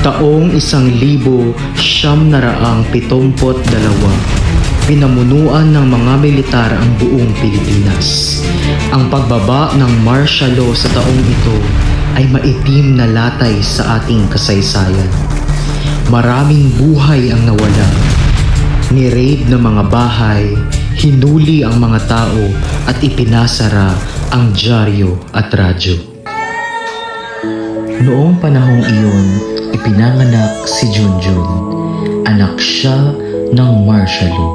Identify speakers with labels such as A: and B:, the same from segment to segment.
A: Taong 1972, pinamunuan ng mga militar ang buong Pilipinas. Ang pagbaba ng martial law sa taong ito ay maitim na latay sa ating kasaysayan. Maraming buhay ang nawala. Ni-raid ng mga bahay, hinuli ang mga tao at ipinasara ang dyaryo at radyo. Noong panahong iyon, ipinanganak si Junjun. Anak siya ng martial law.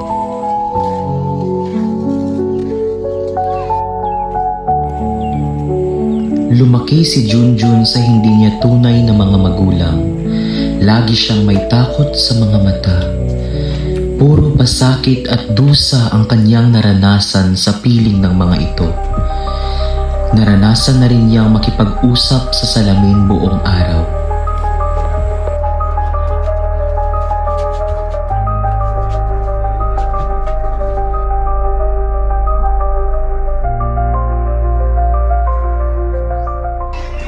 A: Lumaki si Junjun sa hindi niya tunay na mga magulang. Lagi siyang may takot sa mga mata. Puro pasakit at dusa ang kanyang naranasan sa piling ng mga ito. Naranasan na rin niyang makipag-usap sa salamin buong araw.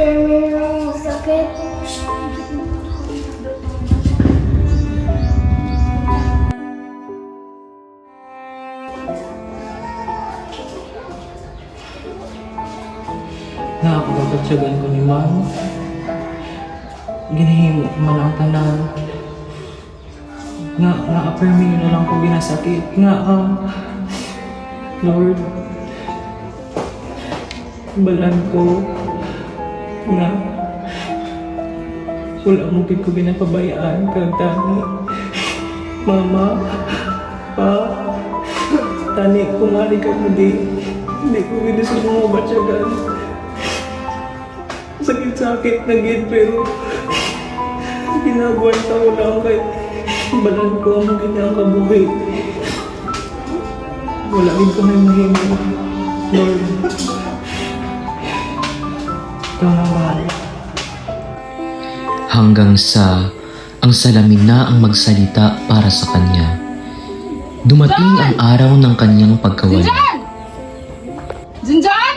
B: Pero sakit.
C: Nakakapagtsagan ko ni Ma'am. Ginahimo ko man ang tanan. Na-affirm yun na lang ko ginasakit. Lord, balaan ko nga wala mo ko ginapabayaan kag tani. Mama, Pa, tani kung ali ka mo hindi ko ginusto mo mabatyagan. Sakit-sakit na gid pero ginabuhan ko lang kay balan ko ang ganyang kabuhi. Wala rin ko na mahimo. Lord, ikaw na bahala.
A: Hanggang sa ang salamin na ang magsalita para sa kanya. Dumating ang araw ng kanyang pagkawala.
D: Junjun!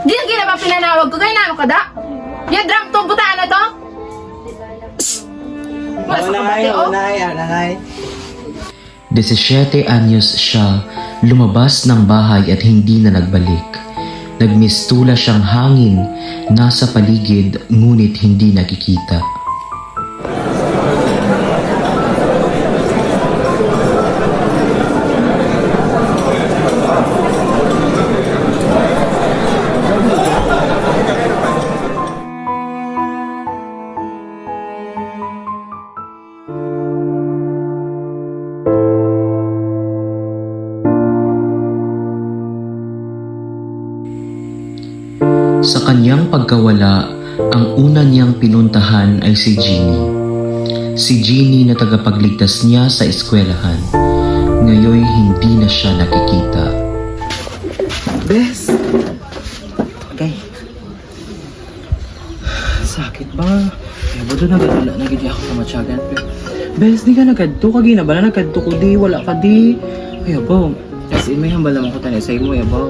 D: Di na gina ba pinanawag ko? Kaya naman ka da? Yung drum to, butaan na to?
C: Nanay.
A: 17 anyos siya, lumabas ng bahay at hindi na nagbalik. Nagmistula siyang hangin, nasa paligid ngunit hindi nakikita. Sa kanyang pagkawala, ang una niyang pinuntahan ay si Jeannie. Si Jeannie na tagapagligtas niya sa eskwelahan. Ngayon hindi na siya nakikita.
C: Bes! Okay. Sakit ba? Kaya ba doon nagadala? Nagidi ako sa matsyagan. Bes, di ka nagkadto ka ginabala. Nagkadto ko di. Wala ka di. Kaya ba? As in, may hambal naman ko tanay sa imo. Kaya ba?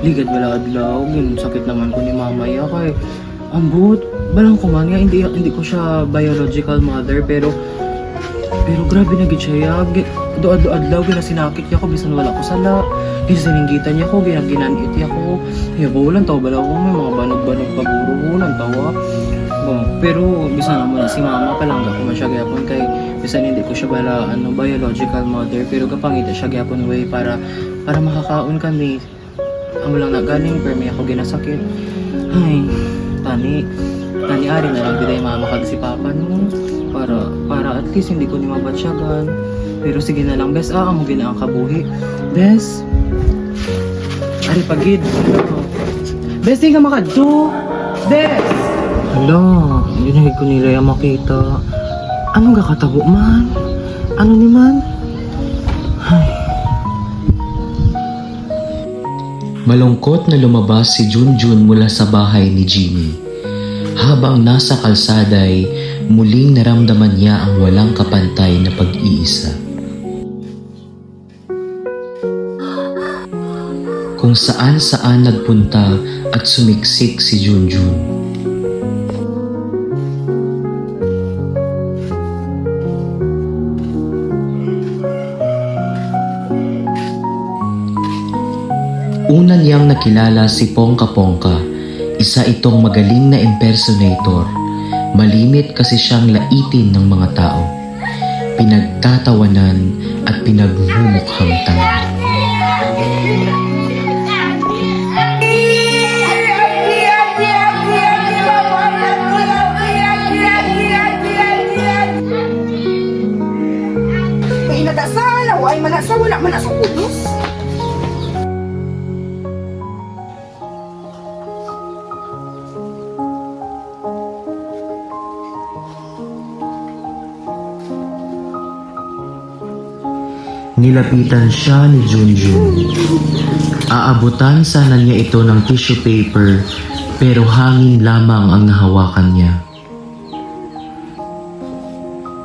C: Ligad wala adlaw. Sakit naman ko ni mama. Kaya ambot. Balang ko man. Hindi ko siya biological mother. Pero grabe na gid siya. Doad-adlaw ginasinakit niya ko. Bisan wala ko sala. Gisininggitan niya ko. Ginanit niya ko. Kaya ba? Walang tawa bala ko. May mga banog-banog paguro ko. Walang tawa. Pero bisan naman si mama palangga ko man siya gyapon kay bisan hindi ko siya bala biological mother pero kapangita siya gyapon way para makakaon kami. Amo lang na galing pero may ako ginasakit. Ay, tani ari na lang biday mama kag si papa no para at least hindi ko ni mabatsyagan. Pero sige na lang bes amo gina ang kabuhi. Bes. Ari pagid. Bes di ka makadto. Bes. Hala, Hindi na ko nila yung makita. Anong gakatabo man? Ano ni man? Ay.
A: Malungkot na lumabas si Junjun mula sa bahay ni Jimmy. Habang nasa kalsaday, muling naramdaman niya ang walang kapantay na pag-iisa. Kung saan-saan nagpunta at sumiksik si Junjun. Una niyang nakilala si Pongka Pongka, isa itong magaling na impersonator. Malimit kasi siyang laitin ng mga tao. Pinagtatawanan at pinagmumukhang tanga.
B: May nadasala, ay manasa, wala manasa kudos.
A: Nilapitan siya ni Junjun. Aabutan sana niya ito ng tissue paper pero hangin lamang ang nahawakan niya.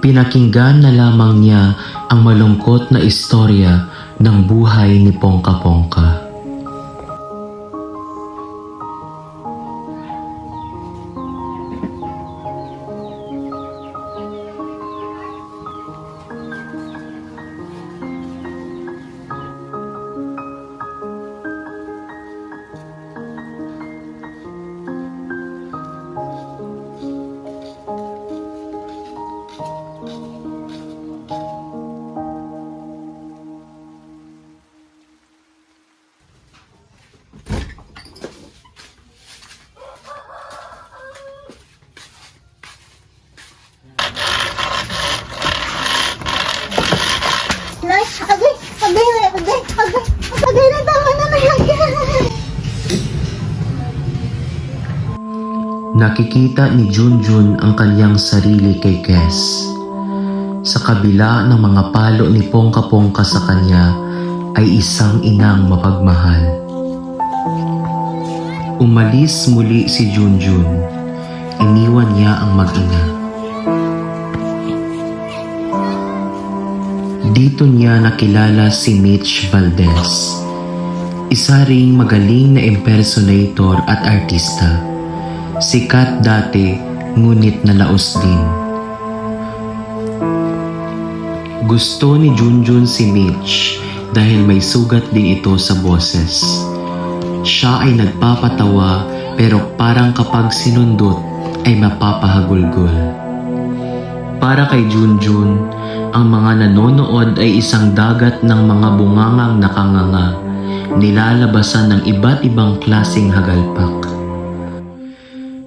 A: Pinakinggan na lamang niya ang malungkot na istorya ng buhay ni Pongka Pongka.
B: Agay na tama na nagyan.
A: Nakikita ni Junjun ang kanyang sarili kay Kes. Sa kabila ng mga palo ni Pongka Pongka sa kanya ay isang inang mapagmahal. Umalis muli si Junjun. Iniwan niya ang mag-ina. Dito niya nakilala si Mitch Valdez. Isa ring magaling na impersonator at artista. Sikat dati, ngunit nalaos din. Gusto ni Junjun si Mitch dahil may sugat din ito sa boses. Siya ay nagpapatawa pero parang kapag sinundot ay mapapahagulgol. Para kay Junjun, ang mga nanonood ay isang dagat ng mga bungangang nakanganga, nilalabasan ng iba't ibang klaseng hagalpak.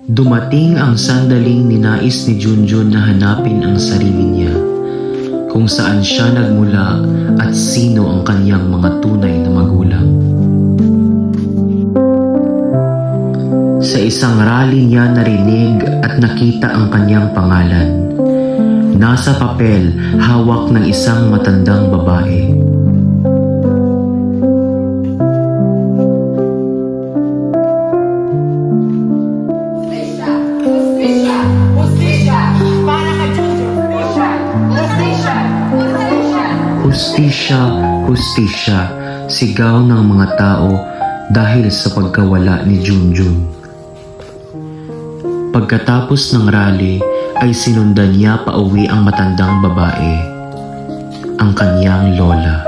A: Dumating ang sandaling ninais ni Junjun na hanapin ang sarili niya, kung saan siya nagmula at sino ang kanyang mga tunay na magulang. Sa isang rally niya narinig at nakita ang kanyang pangalan. Nasa papel, hawak ng isang matandang babae. Hustisya, hustisya, sigaw ng mga tao dahil sa pagkawala ni Junjun. Pagkatapos ng rally, ay sinundan niya pauwi ang matandang babae, ang kanyang lola.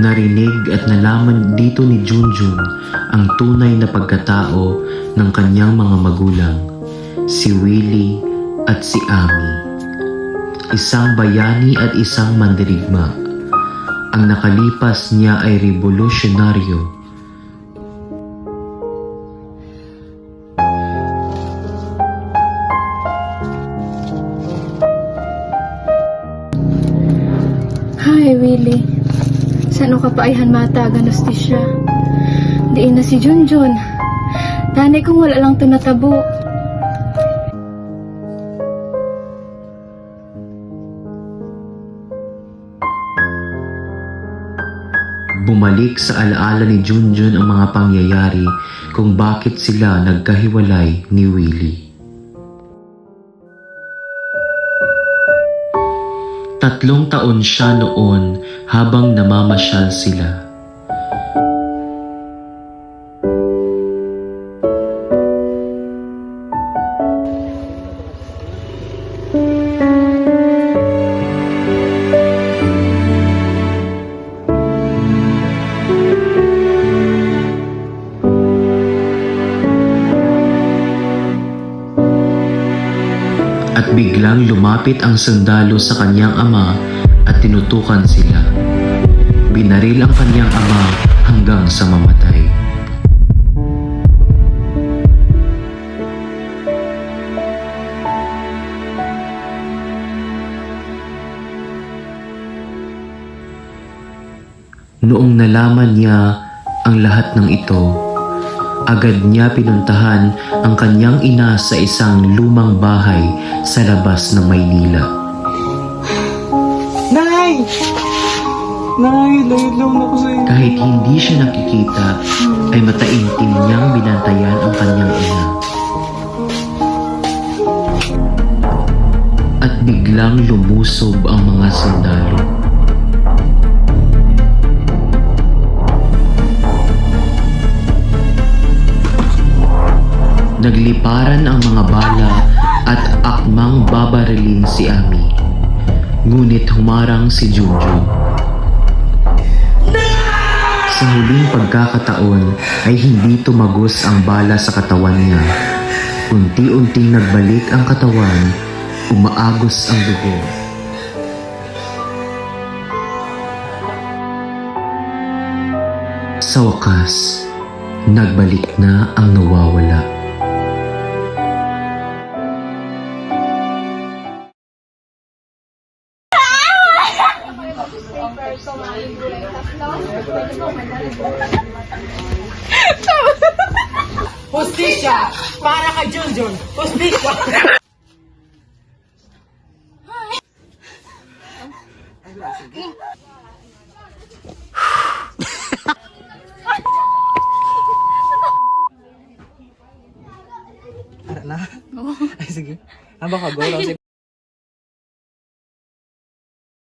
A: Narinig at nalaman dito ni Junjun ang tunay na pagkatao ng kanyang mga magulang, si Willie at si Ami. Isang bayani at isang mandirigma. Ang nakalipas niya ay revolusyonaryo.
E: Hi, Willie. Saan gaano kapaihan matag ang hostisya. Diin na si Junjun. Nanay kung wala lang to natabo.
A: Bumalik sa alaala ni Junjun ang mga pangyayari kung bakit sila nagkahiwalay ni Willie. 3 taon siya noon habang namamasyal sila. At biglang lumapit ang sundalo sa kanyang ama at tinutukan sila. Binaril ang kanyang ama hanggang sa mamatay. Noong nalaman niya ang lahat ng ito, agad niya pinuntahan ang kanyang ina sa isang lumang bahay sa labas ng Maynila.
C: Nay! Nay, layod lang ako sa'yo.
A: Kahit hindi siya nakikita, ay mataimtim niyang binantayan ang kanyang ina. At biglang lumusob ang mga sundalo. Nagliparan ang mga bala at akmang babarilin si Ami. Ngunit humarang si Junjun. Sa huling pagkakataon ay hindi tumagos ang bala sa katawan niya. Unti-unting nagbalik ang katawan, umaagos ang dugo. Sa wakas, nagbalik na ang nawawala.
B: Hustisya! Para kay Junjun! Hustisya!
C: Ara na? Ay, sige. Haba ka, go.